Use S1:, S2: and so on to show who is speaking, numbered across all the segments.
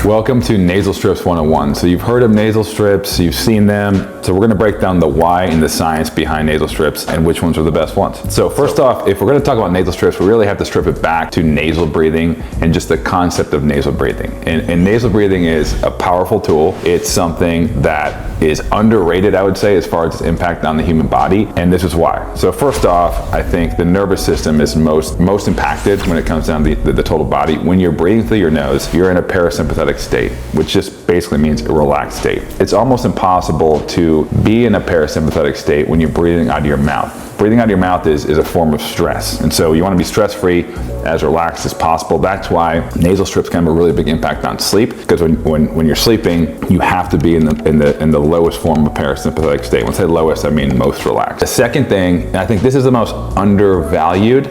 S1: Welcome to Nasal Strips 101. So you've heard of nasal strips, you've seen them. So we're gonna break down the why and the science behind nasal strips and which ones are the best ones. So first off, if we're gonna talk about nasal strips, we really have to strip it back to nasal breathing and just the concept of nasal breathing. And nasal breathing is a powerful tool. It's something that is underrated, I would say, as far as its impact on the human body. And this is why. So first off, I think the nervous system is most impacted when it comes down to the total body. When you're breathing through your nose, you're in a parasympathetic state, which just basically means a relaxed state. It's almost impossible to be in a parasympathetic state when you're breathing out of your mouth. Breathing out of your mouth is a form of stress. And so you want to be stress-free, as relaxed as possible. That's why nasal strips can have a really big impact on sleep, because when you're sleeping, you have to be in the lowest form of parasympathetic state. When I say lowest, I mean most relaxed. The second thing, and I think this is the most undervalued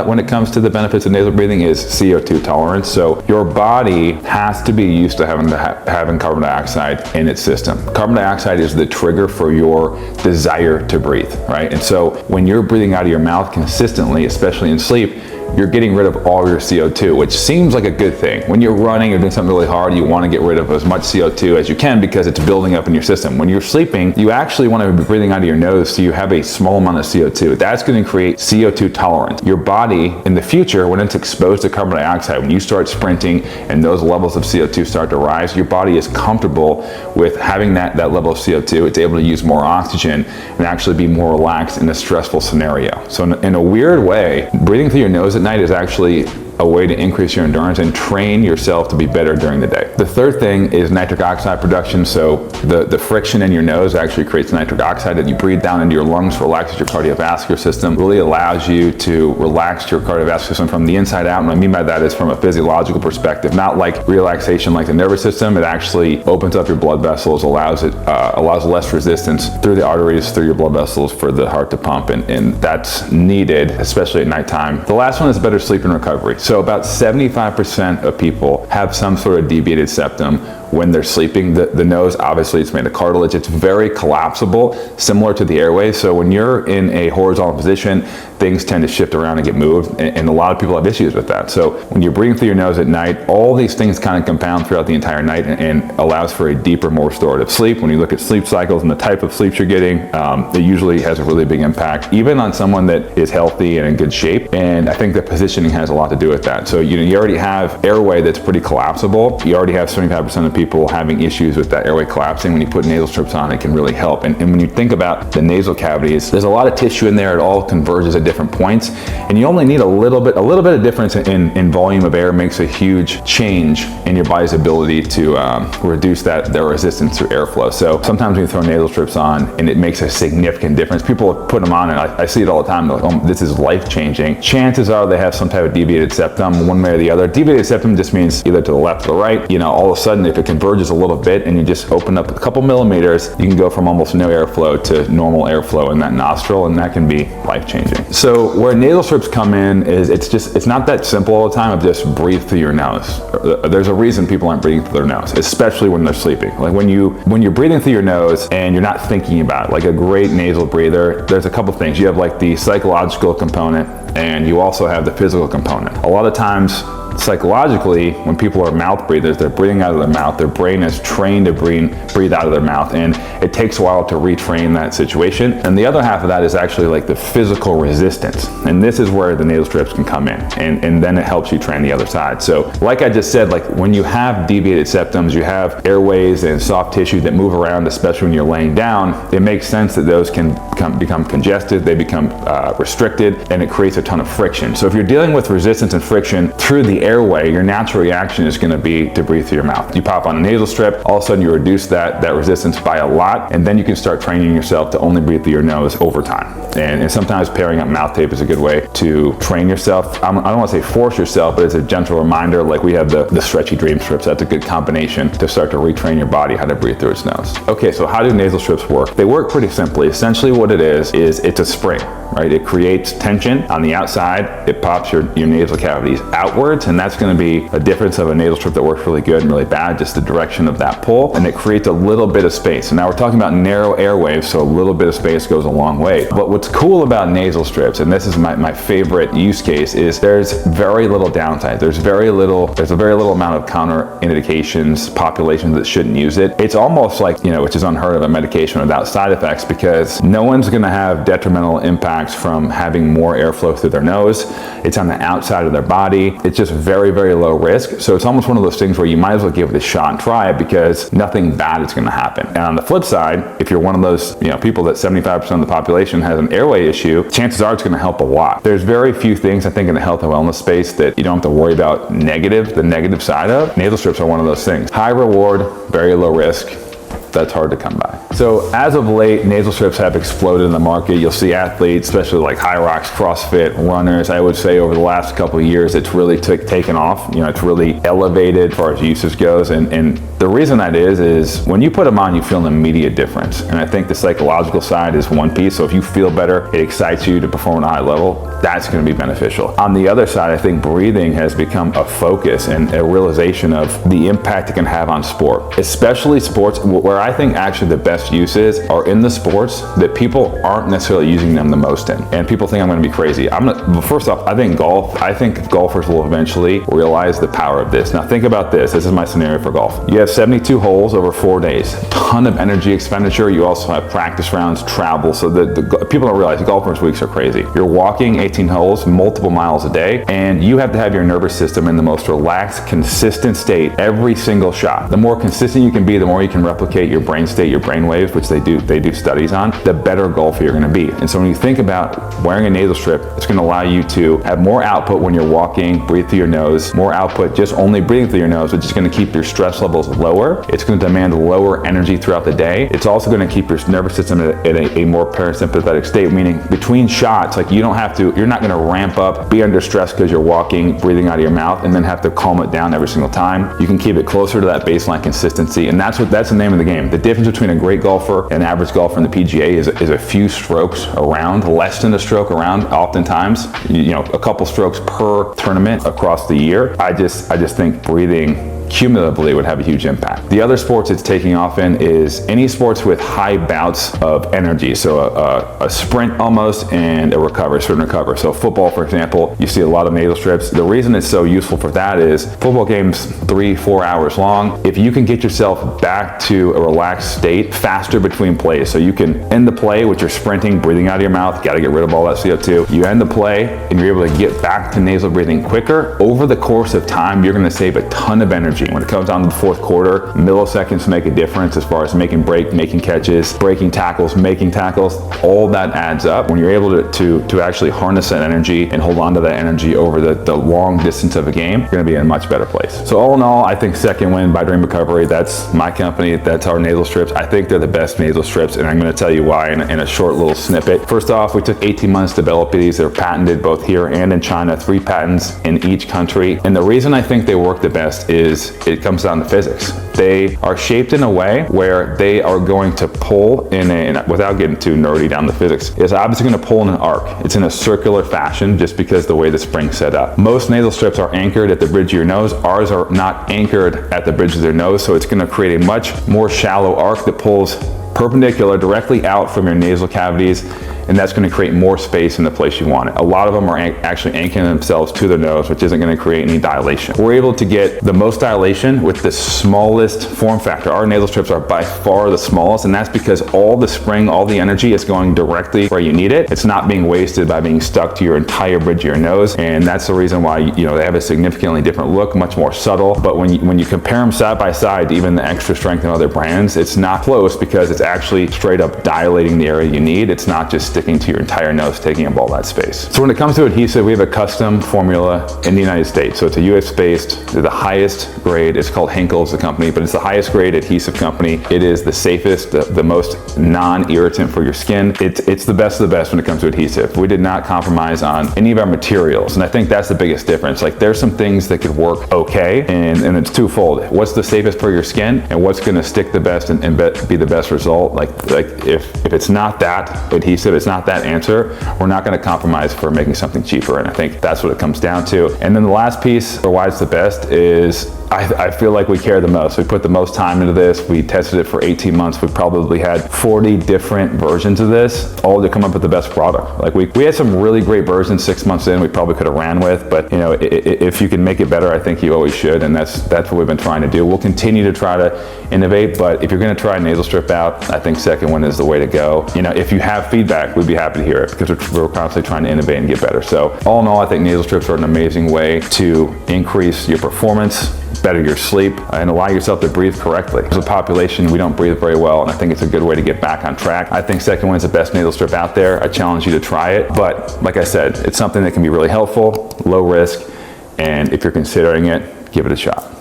S1: when it comes to the benefits of nasal breathing, is CO2 tolerance. So your body has to be used to having carbon dioxide in its system. Carbon dioxide is the trigger for your desire to breathe, right? And so when you're breathing out of your mouth consistently, especially in sleep, you're getting rid of all your CO2, which seems like a good thing. When you're running or doing something really hard, you want to get rid of as much CO2 as you can because it's building up in your system. When you're sleeping, you actually want to be breathing out of your nose so you have a small amount of CO2. That's going to create CO2 tolerance. Your body, in the future, when it's exposed to carbon dioxide, when you start sprinting and those levels of CO2 start to rise, your body is comfortable with having that level of CO2. It's able to use more oxygen and actually be more relaxed in a stressful scenario. So in a weird way, breathing through your nose at night is actually a way to increase your endurance and train yourself to be better during the day. The third thing is nitric oxide production. So the friction in your nose actually creates nitric oxide that you breathe down into your lungs, relaxes your cardiovascular system, really allows you to relax your cardiovascular system from the inside out. And what I mean by that is from a physiological perspective, not like relaxation like the nervous system. It actually opens up your blood vessels, allows less resistance through the arteries, through your blood vessels for the heart to pump, and that's needed, especially at nighttime. The last one is better sleep and recovery. So about 75% of people have some sort of deviated septum when they're sleeping. The nose, obviously, it's made of cartilage. It's very collapsible, similar to the airway. So when you're in a horizontal position, things tend to shift around and get moved, and a lot of people have issues with that. So when you're breathing through your nose at night, all these things kind of compound throughout the entire night and allows for a deeper, more restorative sleep. When you look at sleep cycles and the type of sleep you're getting, it usually has a really big impact, even on someone that is healthy and in good shape. And I think the positioning has a lot to do with that. So you already have airway that's pretty collapsible. You already have 75% of people having issues with that airway collapsing. When you put nasal strips on, it can really help. And when you think about the nasal cavities, there's a lot of tissue in there. It all converges at different points, and you only need a little bit of difference in volume of air makes a huge change in your body's ability to reduce their resistance through airflow. So sometimes when you throw nasal strips on, and it makes a significant difference. People put them on, and I see it all the time. They're like, oh, this is life-changing. Chances are they have some type of deviated septum, one way or the other. Deviated septum just means either to the left or the right. All of a sudden, if it converges a little bit and you just open up a couple millimeters, you can go from almost no airflow to normal airflow in that nostril, and that can be life-changing. So where nasal strips come in is it's not that simple all the time of just breathe through your nose. There's a reason people aren't breathing through their nose, especially when they're sleeping. Like when you're breathing through your nose and you're not thinking about it, like a great nasal breather, there's a couple things. You have like the psychological component, and you also have the physical component. A lot of times, psychologically, when people are mouth breathers, they're breathing out of their mouth. Their brain is trained to breathe out of their mouth, and it takes a while to retrain that situation. And the other half of that is actually like the physical resistance, and this is where the nasal strips can come in, and then it helps you train the other side. So like I just said, like when you have deviated septums, you have airways and soft tissue that move around, especially when you're laying down. It makes sense that those can become congested, they become restricted, and it creates a ton of friction. So if you're dealing with resistance and friction through the airway, your natural reaction is going to be to breathe through your mouth. You pop on a nasal strip, all of a sudden you reduce that resistance by a lot, and then you can start training yourself to only breathe through your nose over time. And sometimes pairing up mouth tape is a good way to train yourself. I don't want to say force yourself, but it's a gentle reminder. Like we have the stretchy dream strips. That's a good combination to start to retrain your body how to breathe through its nose. Okay, so how do nasal strips work? They work pretty simply. Essentially what what it is it's a spring, right? It creates tension on the outside. It pops your nasal cavities outwards, and that's going to be a difference of a nasal strip that works really good and really bad, just the direction of that pull, and it creates a little bit of space. And now we're talking about narrow airwaves, so a little bit of space goes a long way. But what's cool about nasal strips, and this is my favorite use case, is there's very little downside. There's a very little amount of counterindications, populations that shouldn't use it. It's almost like, which is unheard of, a medication without side effects, because no one's going to have detrimental impacts from having more airflow through their nose. It's on the outside of their body. It's just very, very low risk. So it's almost one of those things where you might as well give it a shot and try it, because nothing bad is going to happen. And on the flip side, if you're one of those people that 75% of the population has an airway issue, chances are it's going to help a lot. There's very few things, I think, in the health and wellness space that you don't have to worry about the negative side of. Nasal strips are one of those things. High reward, very low risk. That's hard to come by. So as of late, nasal strips have exploded in the market. You'll see athletes, especially like high rocks, CrossFit, runners. I would say over the last couple of years, it's really taken off. It's really elevated as far as usage goes. And the reason that is when you put them on, you feel an immediate difference. And I think the psychological side is one piece. So if you feel better, it excites you to perform at a high level, that's going to be beneficial. On the other side, I think breathing has become a focus and a realization of the impact it can have on sport, especially sports where I think actually the best uses are in the sports that people aren't necessarily using them the most in. And people think I'm going to be crazy. First off, I think golfers will eventually realize the power of this. Now think about this. This is my scenario for golf. You have 72 holes over 4 days. Ton of energy expenditure. You also have practice rounds, travel. So the people don't realize golfers' weeks are crazy. You're walking 18 holes, multiple miles a day, and you have to have your nervous system in the most relaxed, consistent state every single shot. The more consistent you can be, the more you can replicate your brain state, your brain waves, which they do studies on, the better golfer you're going to be. And so when you think about wearing a nasal strip, it's going to allow you to have more output when you're walking, breathe through your nose, more output just only breathing through your nose, which is going to keep your stress levels lower. It's going to demand lower energy throughout the day. It's also going to keep your nervous system in a more parasympathetic state, meaning between shots, like you're not going to ramp up, be under stress because you're walking, breathing out of your mouth, and then have to calm it down every single time. You can keep it closer to that baseline consistency, and that's the name of the game. The difference between a great golfer and an average golfer in the PGA is a few strokes around, less than a stroke around, oftentimes, a couple strokes per tournament across the year. I just think breathing cumulatively would have a huge impact. The other sports it's taking off in is any sports with high bouts of energy. So a sprint almost and a sprint and recover. So football, for example, you see a lot of nasal strips. The reason it's so useful for that is football games 3-4 hours long. If you can get yourself back to a relaxed state faster between plays, so you can end the play with your sprinting, breathing out of your mouth, got to get rid of all that CO2. You end the play and you're able to get back to nasal breathing quicker. Over the course of time, you're going to save a ton of energy. When it comes down to the fourth quarter, milliseconds make a difference as far as making catches, breaking tackles, making tackles. All that adds up. When you're able to actually harness that energy and hold on to that energy over the long distance of a game, you're going to be in a much better place. So all in all, I think Second Wind by Dream Recovery, that's my company, that's our nasal strips. I think they're the best nasal strips, and I'm going to tell you why in a short little snippet. First off, we took 18 months to develop these. They're patented both here and in China, 3 patents in each country. And the reason I think they work the best is it comes down to physics. They are shaped in a way where they are going to pull without getting too nerdy down the physics, it's obviously going to pull in an arc. It's in a circular fashion just because the way the spring's set up. Most nasal strips are anchored at the bridge of your nose. Ours are not anchored at the bridge of their nose, so it's going to create a much more shallow arc that pulls perpendicular directly out from your nasal cavities, and that's going to create more space in the place you want it. A lot of them are actually anchoring themselves to the nose, which isn't going to create any dilation. We're able to get the most dilation with the smallest form factor. Our nasal strips are by far the smallest, and that's because all the spring, all the energy is going directly where you need it. It's not being wasted by being stuck to your entire bridge of your nose, and that's the reason why they have a significantly different look, much more subtle. But when you compare them side by side to even the extra strength in other brands, it's not close because it's actually straight up dilating the area you need. It's not just sticking to your entire nose, taking up all that space. So when it comes to adhesive, we have a custom formula in the United States. So it's a US based, they're the highest grade. It's called Henkel's, the company, but it's the highest grade adhesive company. It is the safest, the most non-irritant for your skin. It's the best of the best when it comes to adhesive. We did not compromise on any of our materials, and I think that's the biggest difference. Like, there's some things that could work okay, and it's twofold. What's the safest for your skin, and what's gonna stick the best and be the best result? Like if it's not that adhesive, it's not that answer, we're not gonna compromise for making something cheaper, and I think that's what it comes down to. And then the last piece for why it's the best is I feel like we care the most. We put the most time into this. We tested it for 18 months. We probably had 40 different versions of this, all to come up with the best product. Like we had some really great versions 6 months in we probably could have ran with, but you know, if you can make it better, I think you always should, and that's what we've been trying to do. We'll continue to try to innovate, but if you're gonna try nasal strip out, I think second one is the way to go. You know, if you have feedback, we'd be happy to hear it, because we're constantly trying to innovate and get better. So all in all, I think nasal strips are an amazing way to increase your performance, better your sleep, and allow yourself to breathe correctly. As a population, we don't breathe very well, and I think it's a good way to get back on track. I think Second Wind's the best nasal strip out there. I challenge you to try it, but like I said, it's something that can be really helpful, low risk, and if you're considering it, give it a shot.